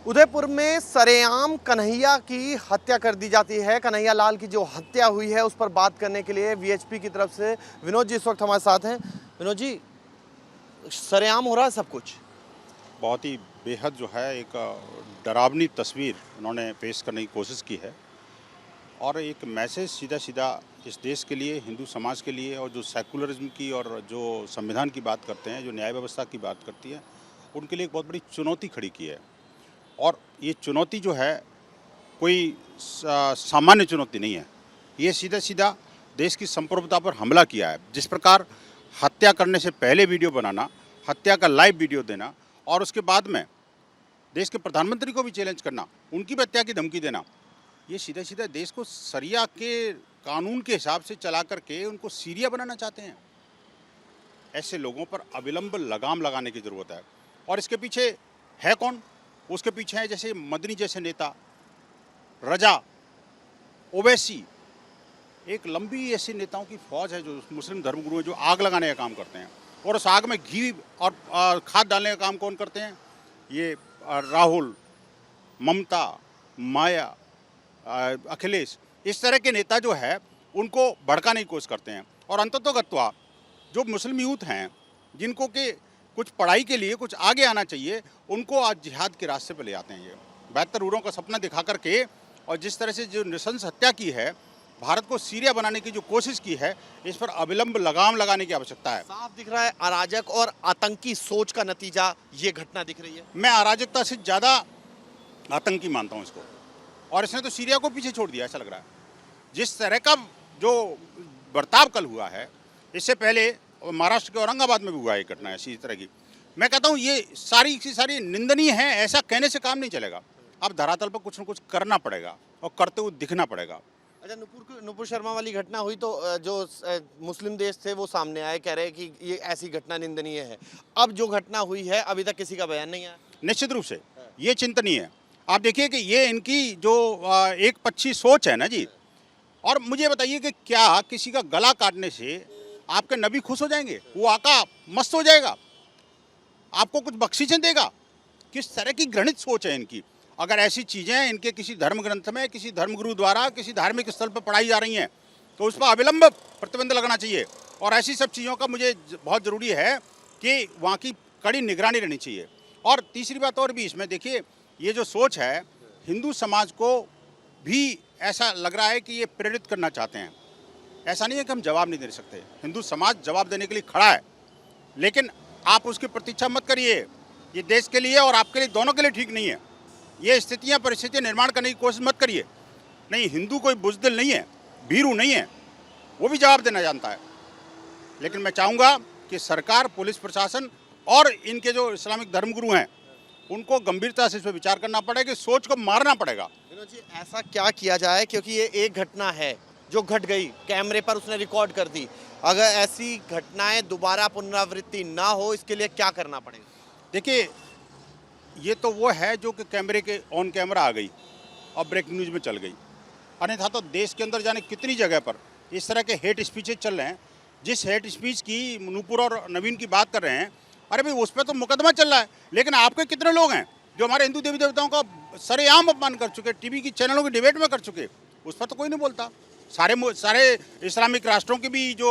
उदयपुर में सरेआम कन्हैया की हत्या कर दी जाती है। कन्हैया लाल की जो हत्या हुई है उस पर बात करने के लिए वीएचपी की तरफ से विनोद जी इस वक्त हमारे साथ हैं। विनोद जी, सरेआम हो रहा है सब कुछ। बहुत ही बेहद जो है एक डरावनी तस्वीर उन्होंने पेश करने की कोशिश की है और एक मैसेज सीधा सीधा इस देश के लिए, हिंदू समाज के लिए, और जो सेकुलरिज्म की और जो संविधान की बात करते हैं, जो न्याय व्यवस्था की बात करती है, उनके लिए एक बहुत बड़ी चुनौती खड़ी की है। और ये चुनौती जो है कोई सामान्य चुनौती नहीं है। ये सीधा सीधा देश की संप्रभुता पर हमला किया है। जिस प्रकार हत्या करने से पहले वीडियो बनाना, हत्या का लाइव वीडियो देना और उसके बाद में देश के प्रधानमंत्री को भी चैलेंज करना, उनकी भी हत्या की धमकी देना, ये सीधा सीधा देश को शरिया के कानून के हिसाब से चला करके उनको सीरिया बनाना चाहते हैं। ऐसे लोगों पर अविलंब लगाम लगाने की ज़रूरत है। और इसके पीछे है कौन? उसके पीछे है जैसे मदनी जैसे नेता, रजा, ओवैसी, एक लंबी ऐसी नेताओं की फौज है जो मुस्लिम धर्मगुरु हैं, जो आग लगाने का काम करते हैं। और उस आग में घी और खाद डालने का काम कौन करते हैं? ये राहुल, ममता, माया, अखिलेश, इस तरह के नेता जो है उनको भड़काने की कोशिश करते हैं। और अंततोगत्वा जो मुस्लिम यूथ हैं, जिनको के कुछ पढ़ाई के लिए कुछ आगे आना चाहिए, उनको आज जिहाद के रास्ते पर ले आते हैं। ये 72 उरों का सपना दिखा करके और जिस तरह से जो नृशंस हत्या की है, भारत को सीरिया बनाने की जो कोशिश की है, इस पर अविलंब लगाम लगाने की आवश्यकता है। साफ दिख रहा है अराजक और आतंकी सोच का नतीजा ये घटना दिख रही है। मैं अराजकता से ज़्यादा आतंकी मानता हूँ इसको। और इसने तो सीरिया को पीछे छोड़ दिया, ऐसा लग रहा है। जिस तरह का जो बर्ताव कल हुआ है, इससे पहले महाराष्ट्र के औरंगाबाद में भी हुआ एक घटना ऐसी तरह की। मैं कहता हूँ ये सारी की सारी निंदनीय है। ऐसा कहने से काम नहीं चलेगा। अब धरातल पर कुछ न कुछ करना पड़ेगा और करते हुए दिखना पड़ेगा। अच्छा, नुपुर शर्मा वाली घटना हुई तो जो मुस्लिम देश थे वो सामने आए, कह रहे हैं कि ये ऐसी घटना निंदनीय है। अब जो घटना हुई है अभी तक किसी का बयान नहीं आया। निश्चित रूप से ये चिंतनीय है। आप देखिए कि ये इनकी जो एक पक्षी सोच है ना जी। और मुझे बताइए कि क्या किसी का गला काटने से आपके नबी खुश हो जाएंगे? वो आका मस्त हो जाएगा? आपको कुछ बख्शीशें देगा? किस तरह की घृणित सोच है इनकी। अगर ऐसी चीज़ें इनके किसी धर्म ग्रंथ में, किसी धर्मगुरु द्वारा किसी धार्मिक स्थल पर पढ़ाई जा रही हैं, तो उस पर अविलंब प्रतिबंध लगना चाहिए। और ऐसी सब चीज़ों का मुझे बहुत ज़रूरी है कि वहाँ की कड़ी निगरानी रहनी चाहिए। और तीसरी बात और भी इसमें देखिए, ये जो सोच है, हिंदू समाज को भी ऐसा लग रहा है कि ये प्रेरित करना चाहते हैं। ऐसा नहीं है कि हम जवाब नहीं दे सकते। हिंदू समाज जवाब देने के लिए खड़ा है, लेकिन आप उसकी प्रतीक्षा मत करिए। ये देश के लिए और आपके लिए, दोनों के लिए ठीक नहीं है। ये स्थितियाँ, परिस्थितियाँ निर्माण करने की कोशिश मत करिए। नहीं, हिंदू कोई बुज़दिल नहीं है, भीरू नहीं है, वो भी जवाब देना जानता है। लेकिन मैं चाहूँगा कि सरकार, पुलिस प्रशासन और इनके जो इस्लामिक धर्मगुरु हैं, उनको गंभीरता से इस पर विचार करना पड़ेगा कि सोच को मारना पड़ेगा। विनोद जी, ऐसा क्या किया जाए, क्योंकि ये एक घटना है जो घट गई, कैमरे पर उसने रिकॉर्ड कर दी। अगर ऐसी घटनाएं दोबारा पुनरावृत्ति ना हो, इसके लिए क्या करना पड़ेगा? देखिए, ये तो वो है जो कि कैमरे के ऑन कैमरा आ गई और ब्रेकिंग न्यूज़ में चल गई। अन्यथा तो देश के अंदर जाने कितनी जगह पर इस तरह के हेट स्पीचेज चल रहे हैं। जिस हेट स्पीच की नूपुर और नवीन की बात कर रहे हैं, अरे भाई उस पर तो मुकदमा चल रहा है। लेकिन आपके कितने लोग हैं जो हमारे हिंदू देवी देवताओं का सरेआम अपमान कर चुके, टीवी की चैनलों की डिबेट में कर चुके? उस पर तो कोई नहीं बोलता। सारे इस्लामिक राष्ट्रों की भी जो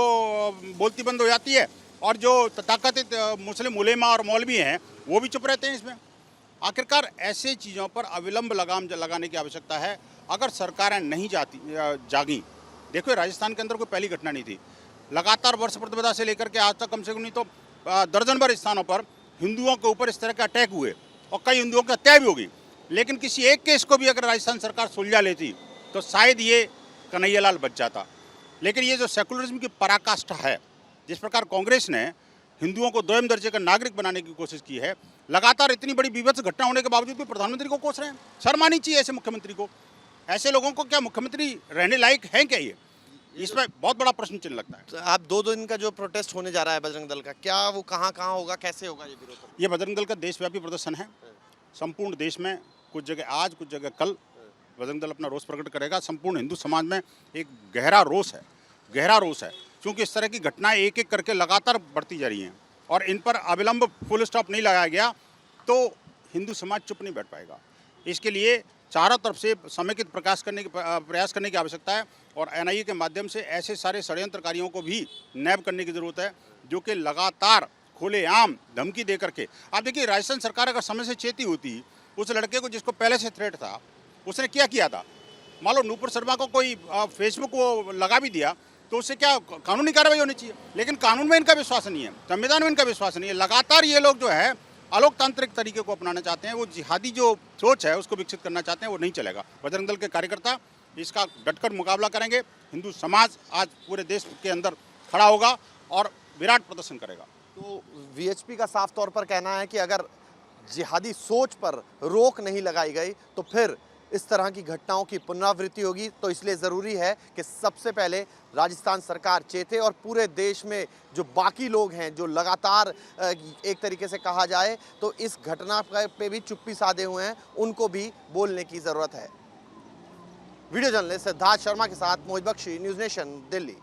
बोलती बंद हो जाती है, और जो तथाकथित मुस्लिम उलेमा और मौलवी हैं वो भी चुप रहते हैं इसमें। आखिरकार ऐसे चीज़ों पर अविलंब लगाम लगाने की आवश्यकता है। अगर सरकारें नहीं जागी। देखो, राजस्थान के अंदर कोई पहली घटना नहीं थी। लगातार वर्ष प्रतिपदा से लेकर के आज तक कम से कम नहीं तो दर्जन भर स्थानों पर हिंदुओं के ऊपर इस तरह के अटैक हुए और कई हिंदुओं की हत्या भी होगी। लेकिन किसी एक केस को भी अगर राजस्थान सरकार सुलझा लेती तो शायद ये कन्हैयालाल बच जाता। लेकिन ये जो सेकुलरिज्म की पराकाष्ठा है, जिस प्रकार कांग्रेस ने हिंदुओं को दोयम दर्जे का नागरिक बनाने की कोशिश की है, लगातार इतनी बड़ी विभत्स घटना होने के बावजूद भी प्रधानमंत्री को कोस रहे हैं। शर्म आनी चाहिए ऐसे मुख्यमंत्री को। ऐसे लोगों को क्या मुख्यमंत्री रहने लायक हैं क्या? ये इसमें बहुत बड़ा प्रश्न चिन्ह लगता है। तो आप 2 दिन का जो प्रोटेस्ट होने जा रहा है बजरंग दल का, क्या वो कहाँ होगा, कैसे होगा ये विरोध? ये बजरंग दल का देशव्यापी प्रदर्शन है। संपूर्ण देश में, कुछ जगह आज, कुछ जगह कल बजरंग दल अपना रोष प्रकट करेगा। संपूर्ण हिंदू समाज में एक गहरा रोष है, क्योंकि इस तरह की घटनाएं एक एक करके लगातार बढ़ती जा रही हैं और इन पर अविलंब फुल स्टॉप नहीं लगाया गया तो हिंदू समाज चुप नहीं बैठ पाएगा। इसके लिए चारों तरफ से समेकित प्रयास करने की आवश्यकता है और एनआईए के माध्यम से ऐसे सारे षड्यंत्रकारियों को भी नैब करने की ज़रूरत है जो कि लगातार खुलेआम धमकी दे करके। आप देखिए, राजस्थान सरकार अगर समय से चेती होती, उस लड़के को जिसको पहले से थ्रेट था, उसने क्या किया था? मान लो नूपुर शर्मा को कोई फेसबुक वो लगा भी दिया तो उससे क्या कानूनी कार्रवाई होनी चाहिए, लेकिन कानून में इनका विश्वास नहीं है, संविधान में इनका विश्वास नहीं है। लगातार ये लोग जो है अलोकतांत्रिक तरीके को अपनाना चाहते हैं, वो जिहादी जो सोच है उसको विकसित करना चाहते हैं, वो नहीं चलेगा। बजरंग दल के कार्यकर्ता इसका डटकर मुकाबला करेंगे। हिंदू समाज आज पूरे देश के अंदर खड़ा होगा और विराट प्रदर्शन करेगा। तो वीएचपी का साफ तौर पर कहना है कि अगर जिहादी सोच पर रोक नहीं लगाई गई तो फिर इस तरह की घटनाओं की पुनरावृत्ति होगी। तो इसलिए ज़रूरी है कि सबसे पहले राजस्थान सरकार चेते और पूरे देश में जो बाकी लोग हैं जो लगातार एक तरीके से कहा जाए तो इस घटना पे भी चुप्पी साधे हुए हैं, उनको भी बोलने की ज़रूरत है। वीडियो जर्नलिस्ट सिद्धार्थ शर्मा के साथ मोहित बख्शी, न्यूज़ नेशन, दिल्ली।